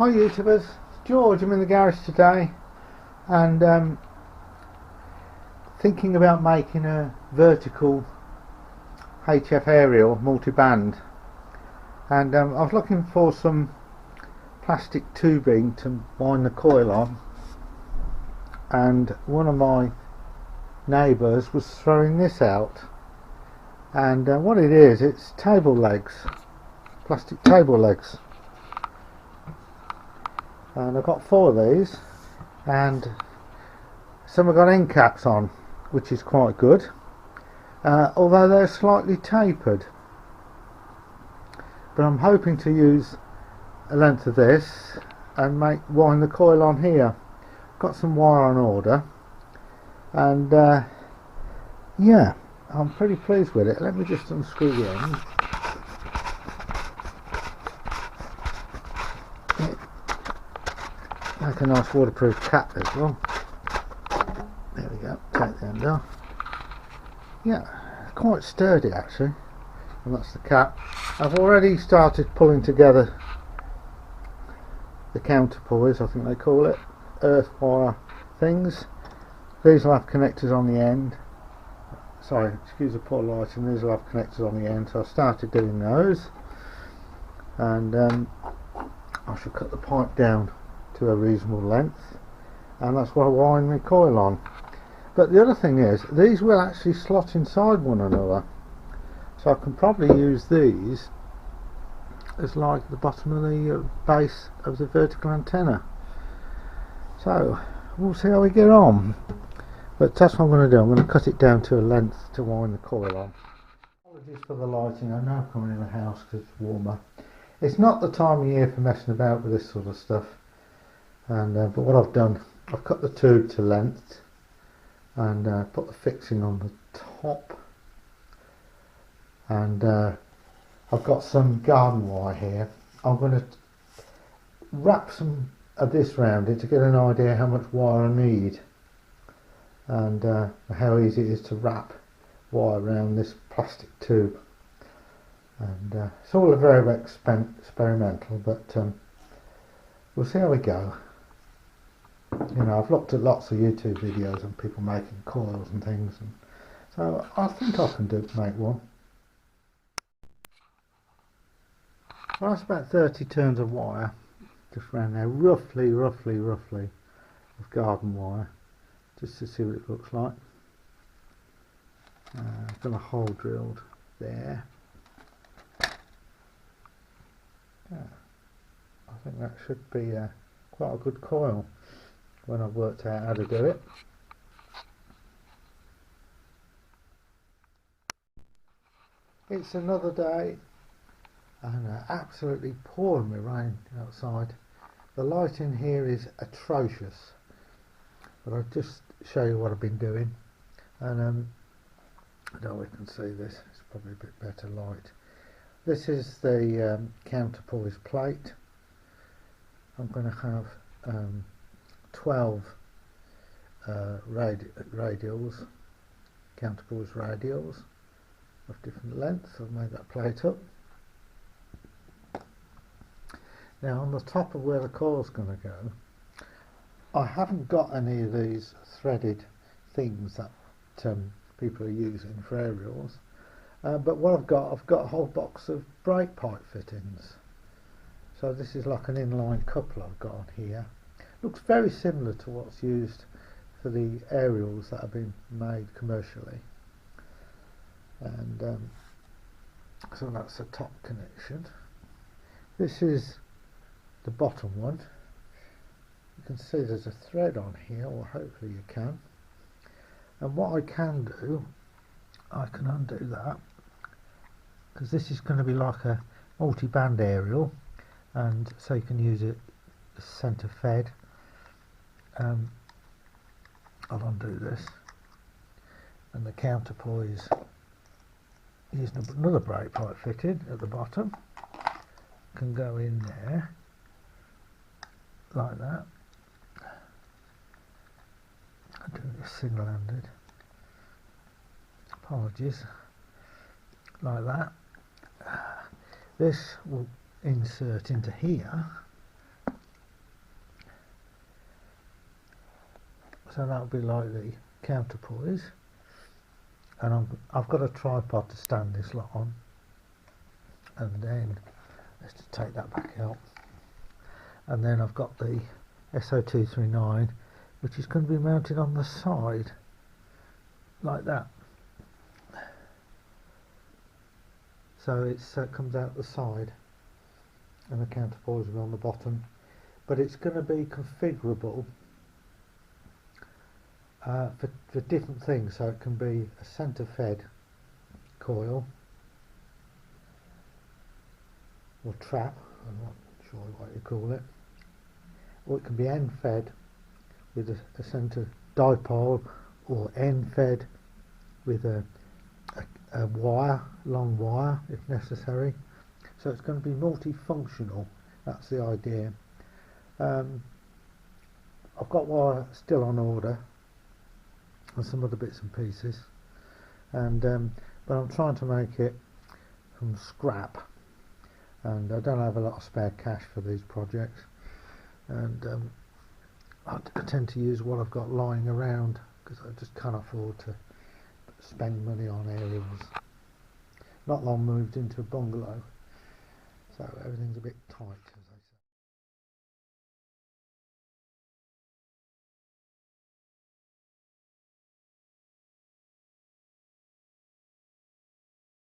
Hi YouTubers, it's George. I'm in the garage today and thinking about making a vertical HF aerial multi-band, and I was looking for some plastic tubing to wind the coil on, and one of my neighbours was throwing this out, and what it is, it's table legs, plastic table legs. And I've got 4 of these, and some have got end caps on, which is quite good, although they're slightly tapered. But I'm hoping to use a length of this and wind the coil on here. Got some wire on order, and yeah, I'm pretty pleased with it. Let me just unscrew the end. Like a nice waterproof cap as well. There we go, take the end off. Yeah, it's quite sturdy actually, and that's the cap. I've already started pulling together the counterpoise, I think they call it, earth wire things. These will have connectors on the end. Sorry, excuse the poor lighting, these will have connectors on the end, so I started doing those, and I shall cut the pipe down to a reasonable length, and that's what I wind my coil on. But the other thing is, these will actually slot inside one another, so I can probably use these as like the bottom of the base of the vertical antenna. So we'll see how we get on, but that's what I'm going to do. I'm going to cut it down to a length to wind the coil on. Apologies for the lighting, I'm now coming in the house because it's warmer. It's not the time of year for messing about with this sort of stuff. And but what I've done, I've cut the tube to length and put the fixing on the top, and I've got some garden wire here. I'm going to wrap some of this round it to get an idea how much wire I need, and how easy it is to wrap wire around this plastic tube. And it's all very experimental, but we'll see how we go. You know, I've looked at lots of YouTube videos of people making coils and things, and so I think I can make one. Well, that's about 30 turns of wire, just around there, roughly of garden wire, just to see what it looks like. I've got a hole drilled there. Yeah, I think that should be quite a good coil when I've worked out how to do it. It's another day, and absolutely pouring me rain outside. The light in here is atrocious, but I'll just show you what I've been doing. And I don't know if you can see this, it's probably a bit better light. This is the counterpoise plate. I'm going to have 12 radials, counterpoise radials of different lengths. I've made that plate up. Now on the top of where the coil's going to go, I haven't got any of these threaded things that people are using for aerials, but what I've got a whole box of brake pipe fittings. So this is like an inline couple I've got on here. Looks very similar to what's used for the aerials that have been made commercially, and so that's the top connection. This is the bottom one. You can see there's a thread on here, or hopefully you can, and what I can do, I can undo that, because this is going to be like a multi-band aerial, and so you can use it as centre fed. I'll undo this, and the counterpoise using another brake pipe fitted at the bottom can go in there like that. I'm doing this single-handed, apologies, like that. This will insert into here, So that'll be like the counterpoise, and I've got a tripod to stand this lot on, and then let's just take that back out, and then I've got the SO239, which is going to be mounted on the side like that. So it comes out the side, and the counterpoise will be on the bottom, but it's going to be configurable for different things. So it can be a centre fed coil or trap, I'm not sure what you call it, or it can be end fed with a centre dipole, or end fed with a wire, long wire if necessary. So it's going to be multifunctional, that's the idea. I've got wire still on order and some other bits and pieces, and but I'm trying to make it from scrap, and I don't have a lot of spare cash for these projects, and I tend to use what I've got lying around because I just can't afford to spend money on aerials. Not long moved into a bungalow, so everything's a bit tight.